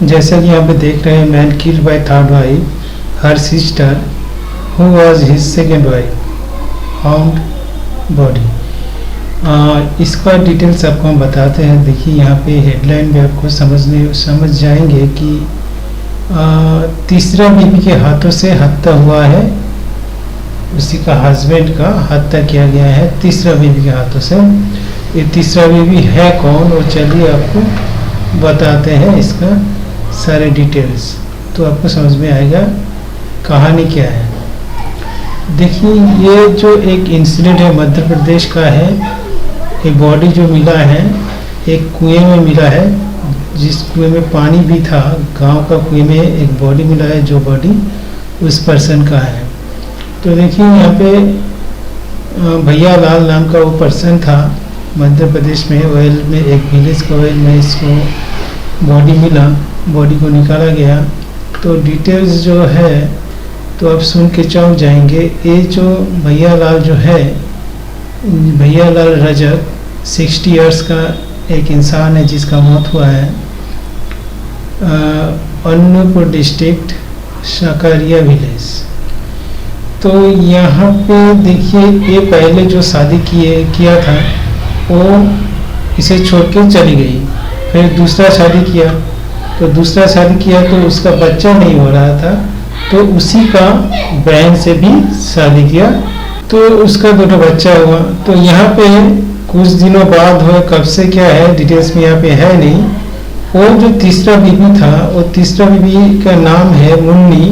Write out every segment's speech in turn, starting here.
जैसा कि यहाँ पे देख रहे हैं, man killed by third wife her sister who was his second wife found body. इसका डिटेल्स आपको हम बताते हैं। देखिए यहाँ पे हेडलाइन में आपको समझ जाएंगे कि तीसरा बीवी के हाथों से हत्या हुआ है, उसी का हस्बैंड का हत्या किया गया है तीसरा बीवी के हाथों से। ये तीसरा बीवी है कौन, वो चलिए आपको बताते हैं इसका सारे डिटेल्स, तो आपको समझ में आएगा कहानी क्या है। देखिए ये जो एक इंसिडेंट है मध्य प्रदेश का है। एक बॉडी जो मिला है एक कुएं में मिला है, जिस कुएं में पानी भी था, गांव का कुएं में एक बॉडी मिला है जो बॉडी उस पर्सन का है। तो देखिए यहाँ पे भैया लाल नाम का वो पर्सन था मध्य प्रदेश में, ऑयल में एक विलेज का ऑयल में इसको बॉडी मिला, बॉडी को निकाला गया। तो डिटेल्स जो है तो आप सुन के चौंक जाएंगे। ये जो भैया लाल जो है, भैया लाल रजक 60 इयर्स का एक इंसान है जिसका मौत हुआ है अनूपपुर डिस्ट्रिक्ट शाकारिया विलेज। तो यहाँ पे देखिए ये पहले जो शादी किया था वो इसे छोड़ के चली गई, फिर दूसरा शादी किया, तो दूसरा शादी किया तो उसका बच्चा नहीं हो रहा था, तो उसी का बहन से भी शादी किया तो उसका दोनों बच्चा हुआ। तो यहाँ पे कुछ दिनों बाद हुआ, कब से क्या है डिटेल्स में यहाँ पे है नहीं। वो जो तीसरा बीवी था, वो तीसरा बीवी का नाम है मुन्नी,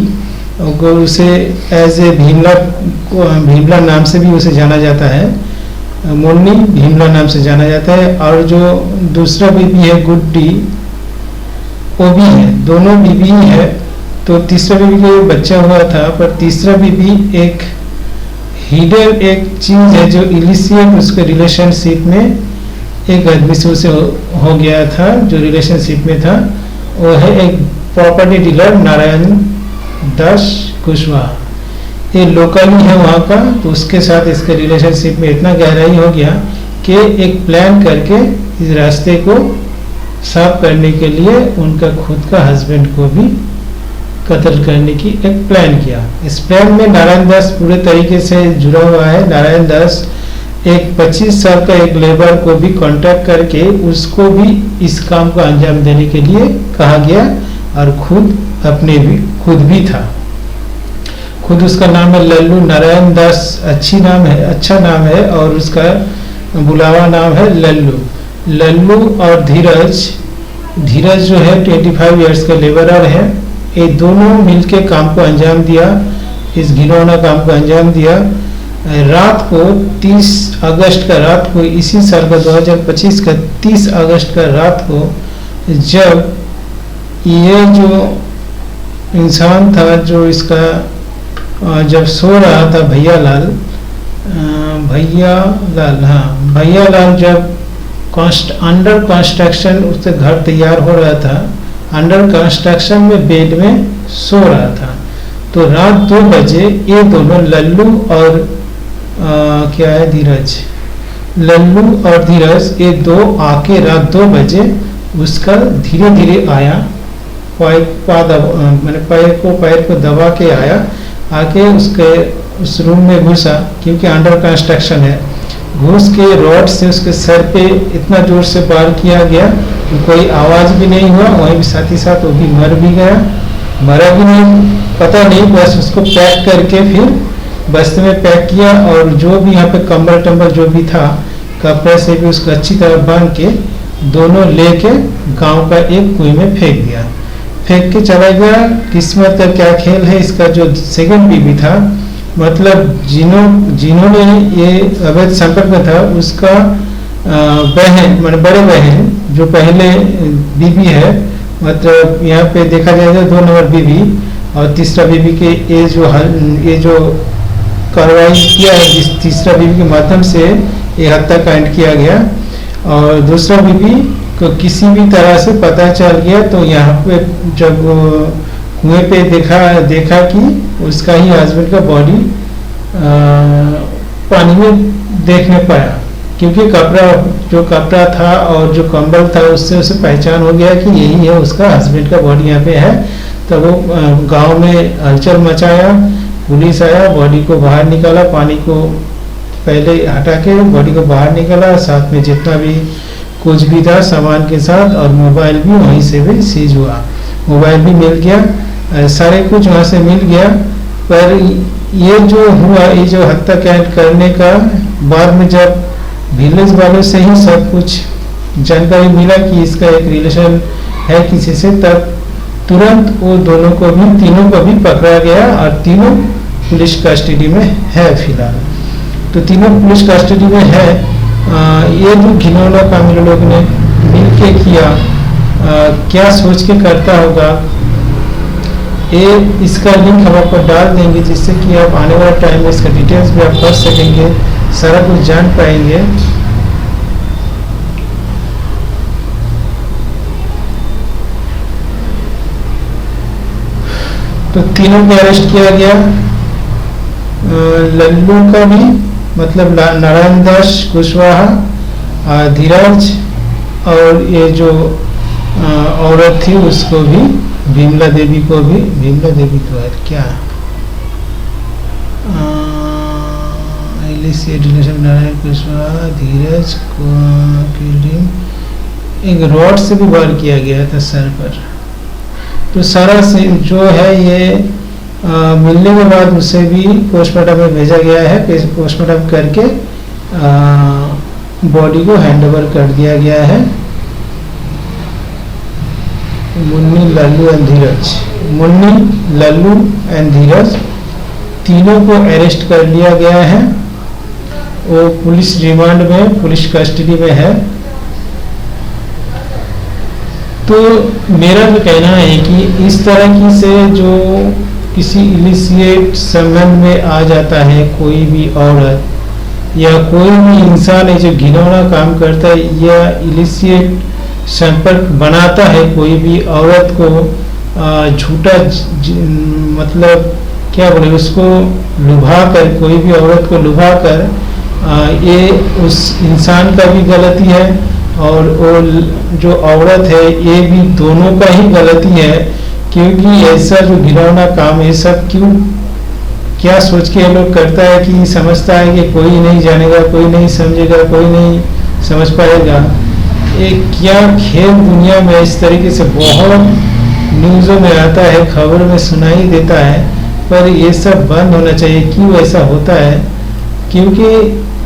और उसे एज ए भीमला नाम से भी उसे जाना जाता है, मुन्नी भीमला नाम से जाना जाता है। और जो दूसरा बीवी है गुड्डी, वो भी है, दोनों बीवी है। तो तीसरा बीवी का बच्चा हुआ था, पर तीसरा बीवी एक हिडन एक चीज है जो इलिसियट उसके रिलेशनशिप में एक आदमी से उसे हो गया था, जो रिलेशनशिप में था, वो है एक प्रॉपर्टी डीलर नारायण दास कुशवाहा। ये लोकली है वहाँ का, तो उसके साथ इसके रिलेशनशिप में इतना गहराई हो गया कि एक प्लान करके इस रास्ते को साफ करने के लिए उनका खुद का हस्बैंड को भी कत्ल करने की एक प्लान किया। इस प्लान में नारायण दास पूरे तरीके से जुड़ा हुआ है। नारायण दास एक 25 साल का एक लेबर को भी कांटेक्ट करके उसको भी इस काम को अंजाम देने के लिए कहा गया, और खुद भी था। खुद उसका नाम है लल्लू नारायण दास, अच्छा नाम है, और उसका बुलावा नाम है लल्लू। और धीरज जो है 25 इयर्स का लेबरर है। ये दोनों मिलके काम को अंजाम दिया, इस घिनौना काम को अंजाम दिया। रात को 30 अगस्त का रात को, इसी साल का 2025 का 30 अगस्त का रात को, जब ये जो इंसान था जो इसका जब सो रहा था भैया लाल जब अंडर कंस्ट्रक्शन उससे घर तैयार हो रहा था, अंडर कंस्ट्रक्शन में बेड में सो रहा था। तो रात 2 बजे ये दोनों लल्लू और लल्लू और धीरज ये दो आके रात 2 बजे उसका धीरे धीरे आया, पैर को दबा के आया, आके उसके उस रूम में घुसा, क्योंकि अंडर कंस्ट्रक्शन है। घुस के रॉड से उसके सर पे इतना जोर से वार किया गया कि कोई आवाज भी नहीं हुआ। वहीं भी साथ ही साथ वो भी मर भी गया, मरा भी नहीं पता नहीं, बस उसको पैक करके फिर बस्ते में पैक किया, और जो भी यहाँ पे कंबल टंबल जो भी था कपड़े से भी उसको अच्छी तरह बांध के दोनों लेके गांव का एक कुएं में फेंक दिया, फेंक के चला गया। किस्मत का क्या खेल है, इसका जो सेकंड बीवी था, मतलब जिन्होंने ये अवैध संपर्क में था, उसका बहन मतलब बड़े बहन जो पहले बीवी है, मतलब यहाँ पे देखा जाएगा 2 नंबर बीवी, और तीसरा बीवी के ये जो कार्रवाई किया है, जिस तीसरा बीवी के माध्यम से ये हत्याकांड किया गया, और दूसरा बीवी को किसी भी तरह से पता चल गया, तो यहाँ पे जब कुएं पे देखा कि उसका ही हस्बैंड का बॉडी पानी में देखने पाया, क्योंकि कपड़ा था और जो कंबल था उससे उसे पहचान हो गया कि यही है उसका हस्बैंड का बॉडी यहाँ पे है। तो वो गांव में हलचल मचाया, पुलिस आया, बॉडी को बाहर निकाला, पानी को पहले हटा के बॉडी को बाहर निकाला, साथ में जितना भी कुछ भी था सामान के साथ, और मोबाइल भी वहीं से भी सीज हुआ। मोबाइल भी मिल गया, सारे कुछ वहाँ से मिल गया। पर ये जो हुआ, ये जो हत्याकांड करने का बाद में जब विलेज वालों से ही सब कुछ जानकारी मिला कि इसका एक रिलेशन है किसी से, तब तुरंत वो दोनों को भी, तीनों को भी पकड़ा गया और तीनों पुलिस कस्टडी में है फिलहाल। तो तीनों पुलिस कस्टडी में है। ये जो घिनौना काम इन लोगों ने मिल के किया, क्या सोच के करता होगा, ये इसका लिंक हम आपको डाल देंगे जिससे कि आप आने वाले टाइम में इसका डिटेल्स भी आप पढ़ सकेंगे, सारा कुछ जान पाएंगे। तो तीनों को अरेस्ट किया गया। लल्लू का भी, मतलब नारायण दास कुशवाहा, धीरज, और ये जो औरत थी उसको भी, विमला देवी को भी, विमला देवी तो है क्या, नारायण कुशवाहा, धीरज को एक रॉड से भी वार किया गया था सर पर। तो सारा जो है ये मिलने के बाद उसे भी पोस्टमार्टम में भेजा गया है। पोस्टमार्टम करके बॉडी को हैंडओवर कर दिया गया है। मुन्नी, लल्लू एंड धीरज, मुन्नी, लल्लू एंड धीरज तीनों को अरेस्ट कर लिया गया है। वो पुलिस रिमांड में, पुलिस कस्टडी में है। तो मेरा तो कहना है कि इस तरह की से जो किसी इलिसिएट संबंध में आ जाता है कोई भी औरत या कोई भी इंसान है जो घिनौना काम करता है या इलिसिएट संपर्क बनाता है कोई भी औरत को, झूठा मतलब क्या बोले, उसको लुभा कर, कोई भी औरत को लुभा कर, ये उस इंसान का भी गलती है और वो जो औरत है ये भी दोनों का ही गलती है। क्योंकि ऐसा जो घिनौना काम है सब क्यों, क्या सोच के ये लोग करता है कि समझता है कि कोई नहीं जानेगा, कोई नहीं समझेगा, कोई नहीं समझ पाएगा। ये क्या खेल दुनिया में इस तरीके से बहुत न्यूज़ों में आता है, खबर में सुनाई देता है, पर ये सब बंद होना चाहिए। क्यों ऐसा होता है? क्योंकि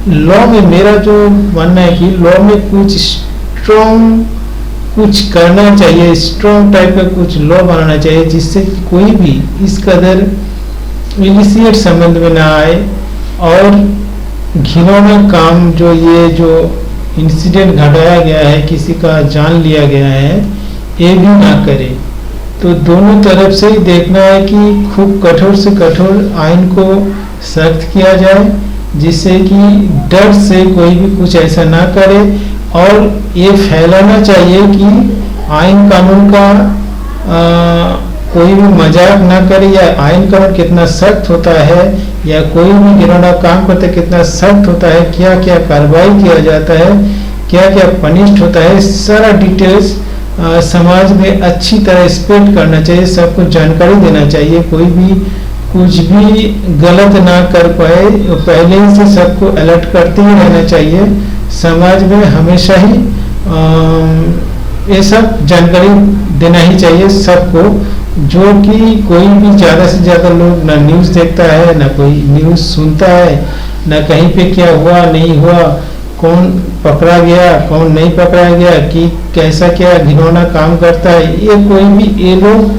लॉ में मेरा जो मानना है कि लॉ में कुछ स्ट्रॉन्ग कुछ करना चाहिए, स्ट्रॉन्ग टाइप का कुछ लॉ बनाना चाहिए जिससे कोई भी इस कदर इलिसिएट संबंध में ना आए और घिनौना काम जो ये जो इंसिडेंट घटाया गया है, किसी का जान लिया गया है, ये भी ना करे। तो दोनों तरफ से ही देखना है कि खूब कठोर से कठोर आइन को सख्त किया जाए जिससे कि डर से कोई भी कुछ ऐसा ना करे। और ये फैलाना चाहिए कि आइन कानून का कोई भी मजाक ना करे, या आइन कानून कितना सख्त होता है या कोई भी घिनौना काम करते कितना सख्त होता है, क्या क्या कार्रवाई किया जाता है, क्या क्या पनिश्ड होता है, सारा डिटेल्स समाज में अच्छी तरह स्प्रेड करना चाहिए, सबको जानकारी देना चाहिए। कोई भी कुछ भी गलत ना कर पाए, पहले ही से सबको अलर्ट करते ही रहना चाहिए। समाज में हमेशा ही ये सब जानकारी देना ही चाहिए सबको, जो कि कोई भी ज़्यादा से ज़्यादा लोग ना न्यूज़ देखता है, ना कोई न्यूज़ सुनता है, ना कहीं पे क्या हुआ नहीं हुआ, कौन पकड़ा गया कौन नहीं पकड़ा गया, कि कैसा क्या घिनौना काम करता है, ये कोई भी ये लोग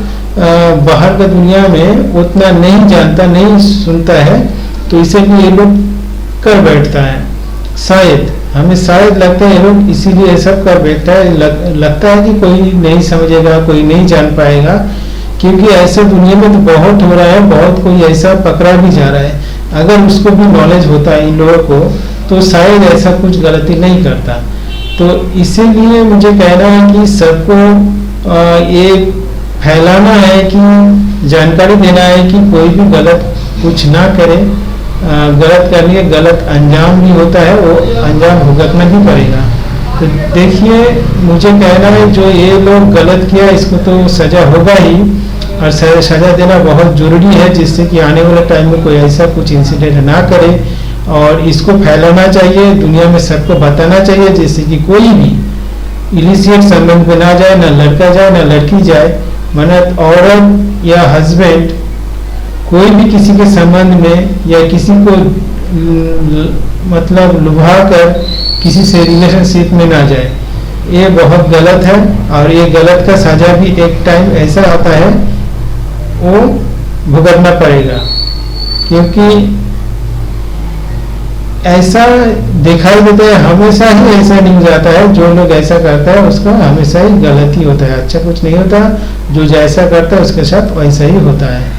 बाहर का दुनिया में उतना नहीं जानता, नहीं सुनता है। तो इसीलिए ये लोग कर बैठता है। शायद हमें लगता है ये लोग इसीलिए ये सब कर बैठता है। लगता है कि कोई नहीं समझेगा, कोई नहीं जान पाएगा, क्योंकि ऐसे दुनिया में तो बहुत हो रहा है, बहुत कोई ऐसा पकड़ा भी जा रहा है। अगर उसको भी नॉलेज होता है इन लोगों को तो शायद ऐसा कुछ गलती नहीं करता। तो इसीलिए मुझे कहना है कि सबको ये फैलाना है कि जानकारी देना है कि कोई भी गलत कुछ ना करे गलत करनी है, गलत अंजाम भी होता है, वो अंजाम भुगतना ही पड़ेगा। तो देखिए, मुझे कहना है जो ये लोग गलत किया इसको तो सजा होगा ही, और सजा देना बहुत ज़रूरी है, जिससे कि आने वाले टाइम में कोई ऐसा कुछ इंसिडेंट ना करे। और इसको फैलाना चाहिए, दुनिया में सबको बताना चाहिए, जिससे कि कोई भी इलिसिएट संबंध में ना जाए, ना लड़का जाए ना लड़की जाए, वरना औरत या हस्बैंड कोई भी किसी के संबंध में या किसी को मतलब लुभा कर किसी से रिलेशनशिप में ना जाए। ये बहुत गलत है, और ये गलत का सजा भी एक टाइम ऐसा आता है वो भुगतना पड़ेगा, क्योंकि ऐसा दिखाई देता है, हमेशा ही ऐसा न्यूज आता है, जो लोग ऐसा करता है उसका हमेशा ही गलत ही होता है, अच्छा कुछ नहीं होता, जो जैसा करता है उसके साथ वैसा ही होता है।